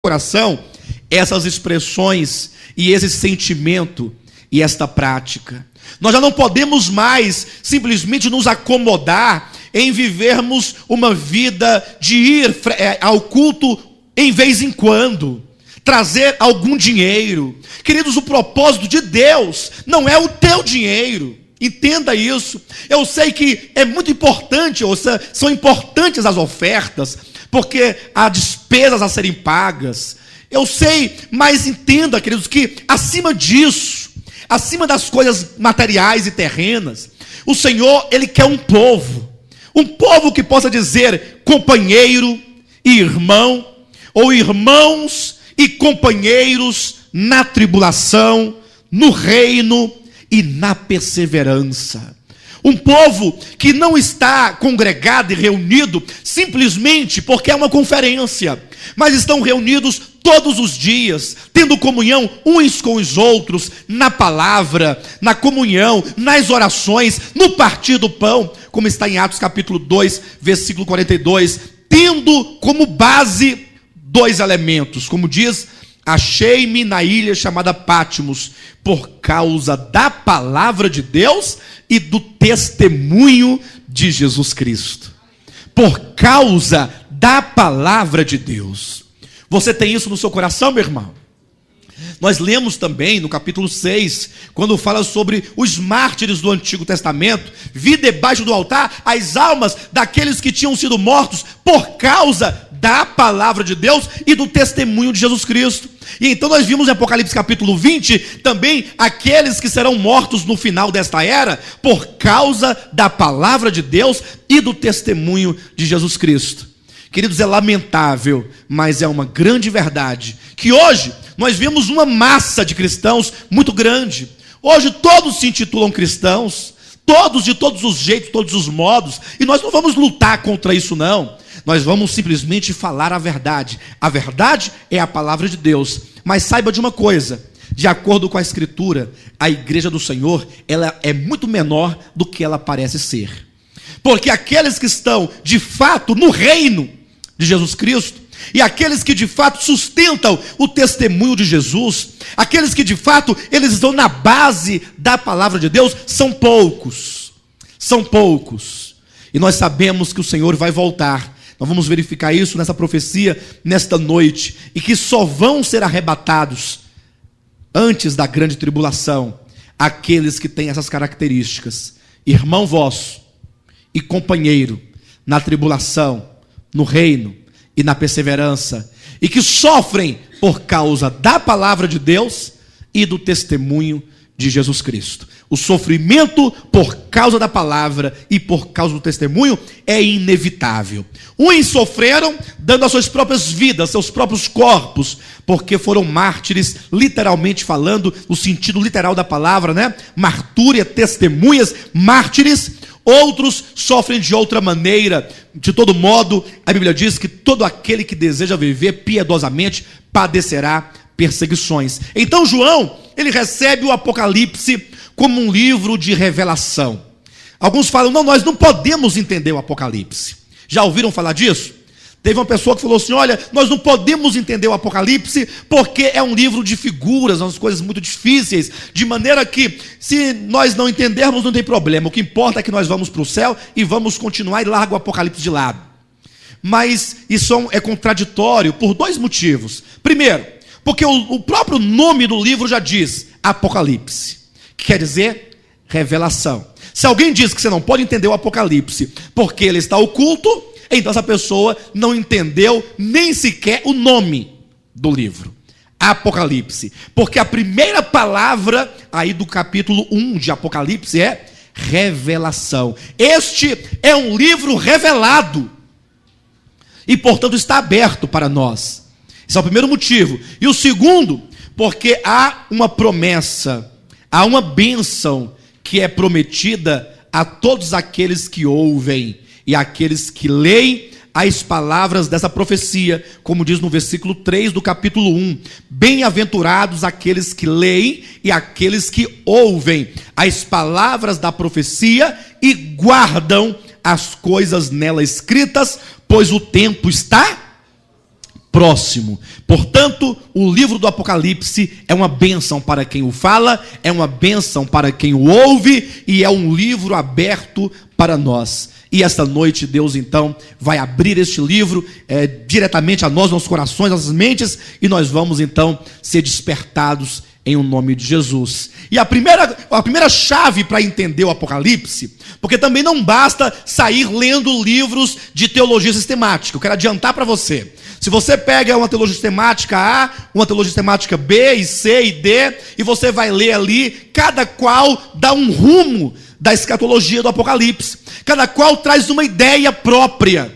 coração essas expressões e esse sentimento e esta prática. Nós já não podemos mais simplesmente nos acomodar em vivermos uma vida de ir ao culto em vez em quando, trazer algum dinheiro. Queridos, o propósito de Deus não é o teu dinheiro. Entenda isso. Eu sei que é muito importante, ou seja, são importantes as ofertas, porque há despesas a serem pagas. Eu sei, mas entenda, queridos, que acima disso, acima das coisas materiais e terrenas, o Senhor, Ele quer um povo que possa dizer companheiro e irmão, ou irmãos e companheiros na tribulação, no reino e na perseverança. Um povo que não está congregado e reunido simplesmente porque é uma conferência, mas estão reunidos todos os dias, tendo comunhão uns com os outros, na palavra, na comunhão, nas orações, no partir do pão, como está em Atos capítulo 2, versículo 42, tendo como base dois elementos, como diz: achei-me na ilha chamada Patmos, por causa da palavra de Deus e do testemunho de Jesus Cristo. Por causa da palavra de Deus. Você tem isso no seu coração, meu irmão? Nós lemos também no capítulo 6, quando fala sobre os mártires do Antigo Testamento, vi debaixo do altar as almas daqueles que tinham sido mortos por causa da palavra de Deus e do testemunho de Jesus Cristo. E então nós vimos em Apocalipse capítulo 20, também aqueles que serão mortos no final desta era, por causa da palavra de Deus e do testemunho de Jesus Cristo. Queridos, é lamentável, mas é uma grande verdade, que hoje nós vemos uma massa de cristãos muito grande. Hoje todos se intitulam cristãos, todos de todos os jeitos, todos os modos, e nós não vamos lutar contra isso não. Nós vamos simplesmente falar a verdade. A verdade é a palavra de Deus. Mas saiba de uma coisa, de acordo com a Escritura, a igreja do Senhor, ela é muito menor do que ela parece ser. Porque aqueles que estão de fato no reino de Jesus Cristo, e aqueles que de fato sustentam o testemunho de Jesus, aqueles que de fato eles estão na base da palavra de Deus, são poucos. São poucos. E nós sabemos que o Senhor vai voltar. Nós vamos verificar isso nessa profecia, nesta noite, e que só vão ser arrebatados antes da grande tribulação aqueles que têm essas características: irmão vosso e companheiro na tribulação, no reino e na perseverança, e que sofrem por causa da palavra de Deus e do testemunho de Jesus Cristo. O sofrimento por causa da palavra e por causa do testemunho é inevitável. Uns sofreram dando as suas próprias vidas, seus próprios corpos, porque foram mártires, literalmente falando, no sentido literal da palavra, né? Martúria, testemunhas, mártires. Outros sofrem de outra maneira. De todo modo, a Bíblia diz que todo aquele que deseja viver piedosamente padecerá perseguições. Então João, ele recebe o Apocalipse como um livro de revelação. Alguns falam: não, nós não podemos entender o Apocalipse. Já ouviram falar disso? Teve uma pessoa que falou assim: olha, nós não podemos entender o Apocalipse porque é um livro de figuras, umas coisas muito difíceis, de maneira que se nós não entendermos não tem problema, o que importa é que nós vamos para o céu e vamos continuar, e larga o Apocalipse de lado. Mas isso é contraditório por dois motivos. Primeiro, porque o próprio nome do livro já diz Apocalipse, que quer dizer revelação. Se alguém diz que você não pode entender o Apocalipse porque ele está oculto, então essa pessoa não entendeu nem sequer o nome do livro, Apocalipse. Porque a primeira palavra aí do capítulo 1 de Apocalipse é revelação. Este é um livro revelado e portanto está aberto para nós. Esse é o primeiro motivo. E o segundo, porque há uma promessa, há uma bênção que é prometida a todos aqueles que ouvem e aqueles que leem as palavras dessa profecia, como diz no versículo 3 do capítulo 1. Bem-aventurados aqueles que leem e aqueles que ouvem as palavras da profecia e guardam as coisas nela escritas, pois o tempo está próximo. Portanto, o livro do Apocalipse é uma bênção para quem o fala, é uma bênção para quem o ouve, e é um livro aberto para nós. E esta noite Deus então vai abrir este livro diretamente a nós, nossos corações, nossas mentes, e nós vamos então ser despertados em o nome de Jesus. E a primeira chave para entender o Apocalipse, porque também não basta sair lendo livros de teologia sistemática. Eu quero adiantar para você. Se você pega uma teologia sistemática A, uma teologia sistemática B, e C e D, e você vai ler ali, cada qual dá um rumo da escatologia do Apocalipse. Cada qual traz uma ideia própria.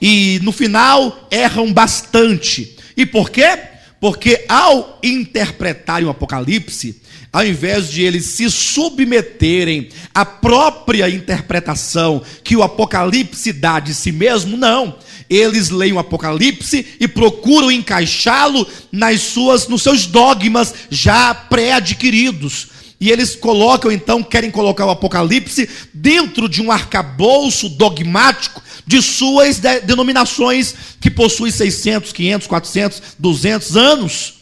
E no final erram bastante. E por quê? Porque ao interpretarem o Apocalipse, ao invés de eles se submeterem à própria interpretação que o Apocalipse dá de si mesmo, não. Eles leem o Apocalipse e procuram encaixá-lo nos seus dogmas já pré-adquiridos. E eles querem colocar o Apocalipse dentro de um arcabouço dogmático de suas denominações que possuem 600, 500, 400, 200 anos.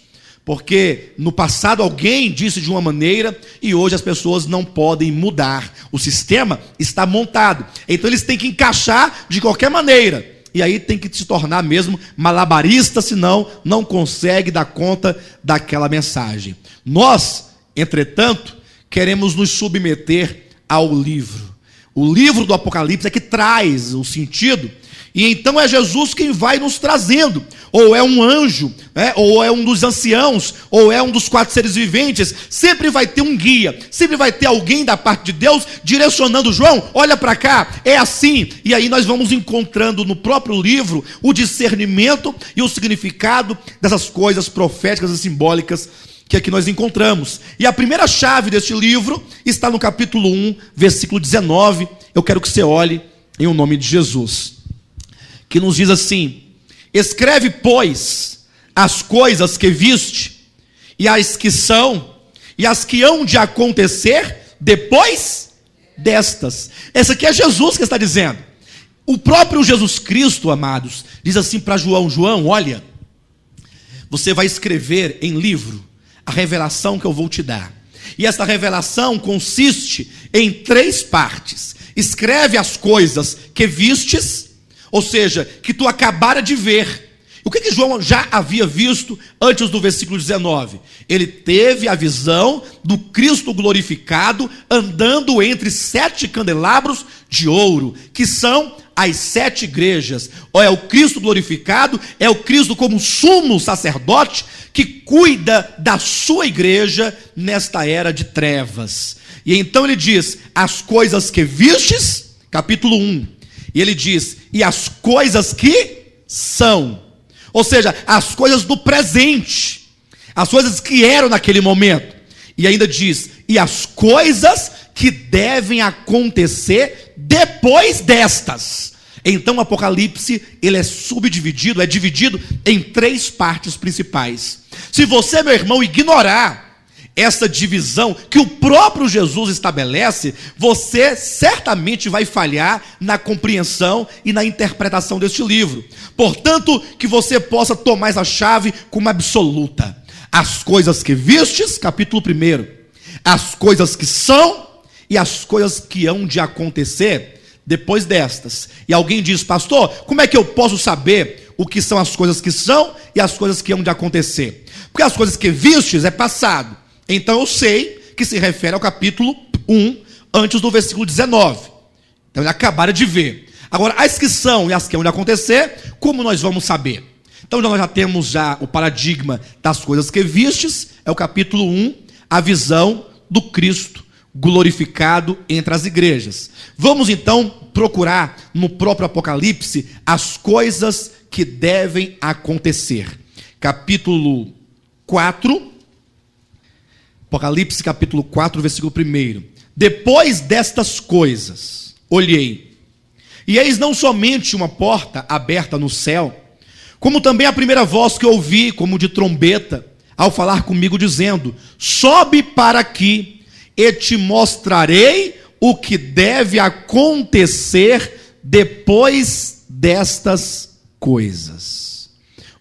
Porque no passado alguém disse de uma maneira e hoje as pessoas não podem mudar. O sistema está montado. Então eles têm que encaixar de qualquer maneira. E aí tem que se tornar mesmo malabarista, senão não consegue dar conta daquela mensagem. Nós, entretanto, queremos nos submeter ao livro. O livro do Apocalipse é que traz o sentido, e então é Jesus quem vai nos trazendo. Ou é um anjo, ou é um dos anciãos, ou é um dos 4 seres viventes. Sempre vai ter um guia, sempre vai ter alguém da parte de Deus direcionando. João, olha para cá, é assim. E aí nós vamos encontrando no próprio livro o discernimento e o significado dessas coisas proféticas e simbólicas que aqui nós encontramos. E a primeira chave deste livro está no capítulo 1, versículo 19. Eu quero que você olhe em o nome de Jesus, que nos diz assim: escreve, pois, as coisas que viste, e as que são, e as que hão de acontecer depois destas. Essa aqui é Jesus que está dizendo. O próprio Jesus Cristo, amados, diz assim para João: João, olha, você vai escrever em livro a revelação que eu vou te dar. E essa revelação consiste em 3 partes. Escreve as coisas que vistes, ou seja, que tu acabara de ver. O que João já havia visto antes do versículo 19? Ele teve a visão do Cristo glorificado andando entre 7 candelabros de ouro, que são as 7 igrejas. Ou é o Cristo glorificado, é o Cristo como sumo sacerdote que cuida da sua igreja nesta era de trevas. E então ele diz: as coisas que vistes, capítulo 1. E ele diz: e as coisas que são. Ou seja, as coisas do presente, as coisas que eram naquele momento. E ainda diz: e as coisas que devem acontecer depois destas. Então o Apocalipse, ele é subdividido, é dividido em 3 partes principais. Se você, meu irmão, ignorar essa divisão que o próprio Jesus estabelece, você certamente vai falhar na compreensão e na interpretação deste livro. Portanto, que você possa tomar essa chave como absoluta. As coisas que vistes, capítulo 1. As coisas que são e as coisas que hão de acontecer depois destas. E alguém diz: pastor, como é que eu posso saber o que são as coisas que são e as coisas que hão de acontecer? Porque as coisas que vistes é passado. Então eu sei que se refere ao capítulo 1, antes do versículo 19. Então ele acabaram de ver. Agora, as que são e as que hão de acontecer, como nós vamos saber? Então nós já temos o paradigma das coisas que vistes, é o capítulo 1, a visão do Cristo glorificado entre as igrejas. Vamos então procurar no próprio Apocalipse as coisas que devem acontecer. Capítulo 4, Apocalipse capítulo 4, versículo 1. Depois destas coisas, olhei, e eis não somente uma porta aberta no céu, como também a primeira voz que ouvi, como de trombeta, ao falar comigo, dizendo: sobe para aqui, e te mostrarei o que deve acontecer depois destas coisas.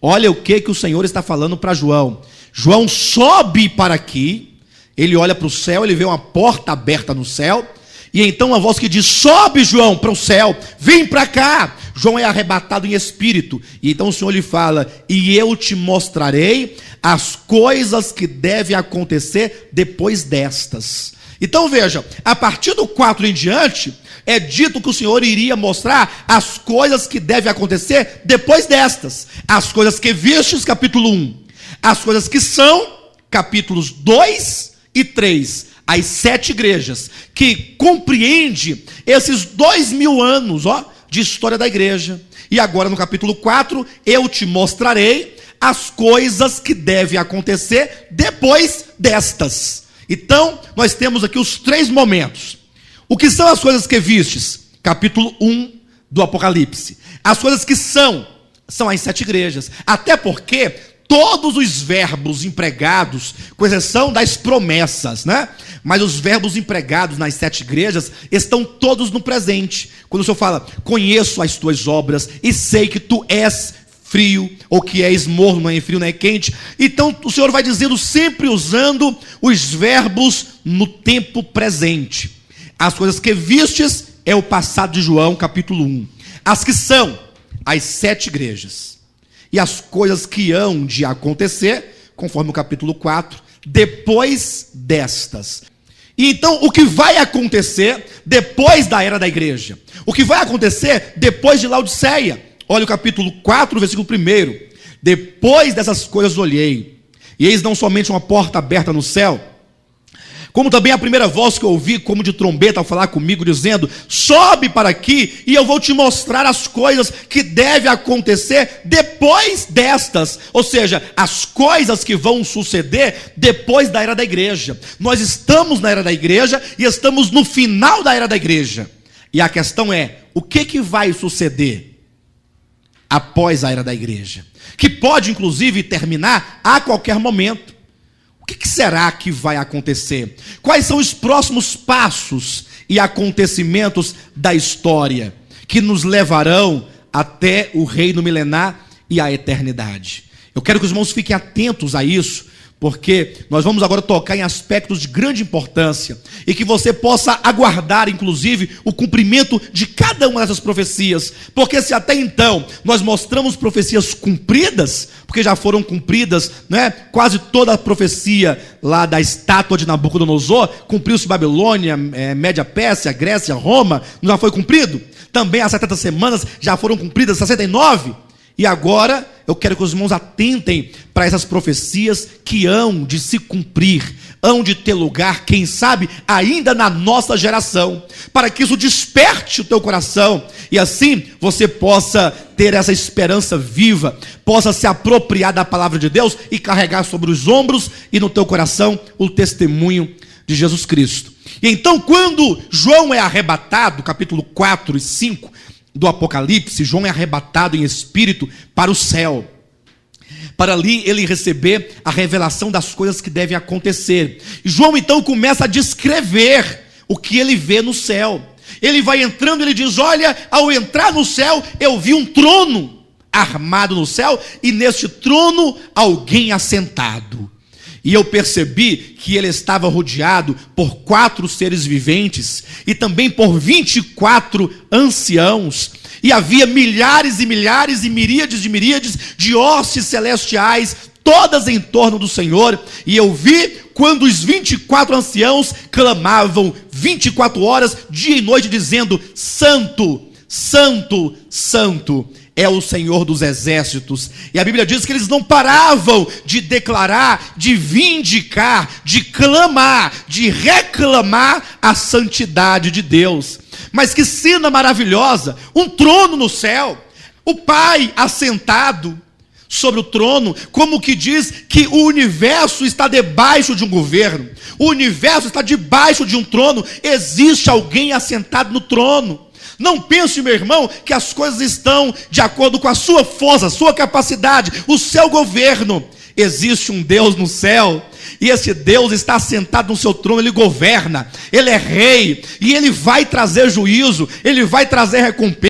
Olha o que o Senhor está falando para João. João sobe para aqui, ele olha para o céu, ele vê uma porta aberta no céu, e então uma voz que diz: sobe, João, para o céu, vem para cá. João é arrebatado em espírito, e então o Senhor lhe fala: e eu te mostrarei as coisas que devem acontecer depois destas. Então veja, a partir do 4 em diante, é dito que o Senhor iria mostrar as coisas que devem acontecer depois destas. As coisas que vistes, capítulo 1. As coisas que são, capítulos 2 e 3. As 7 igrejas, que compreende esses 2000 anos de história da igreja. E agora no capítulo 4, eu te mostrarei as coisas que devem acontecer depois destas. Então, nós temos aqui os 3 momentos. O que são as coisas que vistes? Capítulo 1 do Apocalipse. As coisas que são as 7 igrejas. Até porque todos os verbos empregados, com exceção das promessas, né? Mas os verbos empregados nas 7 igrejas estão todos no presente. Quando o Senhor fala: conheço as tuas obras e sei que tu és frio, ou que és morno, não é frio, não é quente. Então o Senhor vai dizendo, sempre usando os verbos no tempo presente. As coisas que vistes é o passado de João, capítulo 1. As que são as 7 igrejas. E as coisas que hão de acontecer, conforme o capítulo 4, depois destas. E então, o que vai acontecer depois da era da igreja? O que vai acontecer depois de Laodiceia? Olha o capítulo 4, versículo 1. Depois dessas coisas olhei, e eis não somente uma porta aberta no céu, como também a primeira voz que eu ouvi, como de trombeta, ao falar comigo, dizendo: sobe para aqui, e eu vou te mostrar as coisas que devem acontecer depois destas. Ou seja, as coisas que vão suceder depois da era da igreja. Nós estamos na era da igreja, e estamos no final da era da igreja. E a questão é, o que vai suceder após a era da igreja? Que pode, inclusive, terminar a qualquer momento. O que será que vai acontecer? Quais são os próximos passos e acontecimentos da história que nos levarão até o reino milenar e a eternidade? Eu quero que os irmãos fiquem atentos a isso, porque nós vamos agora tocar em aspectos de grande importância, e que você possa aguardar, inclusive, o cumprimento de cada uma dessas profecias. Porque se até então nós mostramos profecias cumpridas, porque já foram cumpridas, né? Quase toda a profecia lá da estátua de Nabucodonosor, cumpriu-se Babilônia, Média Pérsia, Grécia, Roma, não já foi cumprido? Também as 70 semanas já foram cumpridas, 69. E agora eu quero que os irmãos atentem para essas profecias que hão de se cumprir, hão de ter lugar, quem sabe, ainda na nossa geração, para que isso desperte o teu coração, e assim você possa ter essa esperança viva, possa se apropriar da palavra de Deus e carregar sobre os ombros e no teu coração o testemunho de Jesus Cristo. E então, quando João é arrebatado, capítulo 4 e 5 do Apocalipse, João é arrebatado em espírito para o céu, para ali ele receber a revelação das coisas que devem acontecer. E João então começa a descrever o que ele vê no céu. Ele vai entrando, ele diz: olha, ao entrar no céu, eu vi um trono armado no céu, e neste trono alguém assentado. E eu percebi que ele estava rodeado por 4 seres viventes, e também por 24 anciãos, e havia milhares e milhares e miríades de miríades de hostes celestiais, todas em torno do Senhor. E eu vi quando os 24 anciãos clamavam 24 horas, dia e noite, dizendo: Santo, Santo, Santo é o Senhor dos exércitos. E a Bíblia diz que eles não paravam de declarar, de vindicar, de clamar, de reclamar a santidade de Deus. Mas que cena maravilhosa, um trono no céu, o Pai assentado sobre o trono, como que diz que o universo está debaixo de um governo, o universo está debaixo de um trono, existe alguém assentado no trono. Não pense, meu irmão, que as coisas estão de acordo com a sua força, a sua capacidade, o seu governo. Existe um Deus no céu, e esse Deus está sentado no seu trono, ele governa, ele é rei, e ele vai trazer juízo, ele vai trazer recompensa.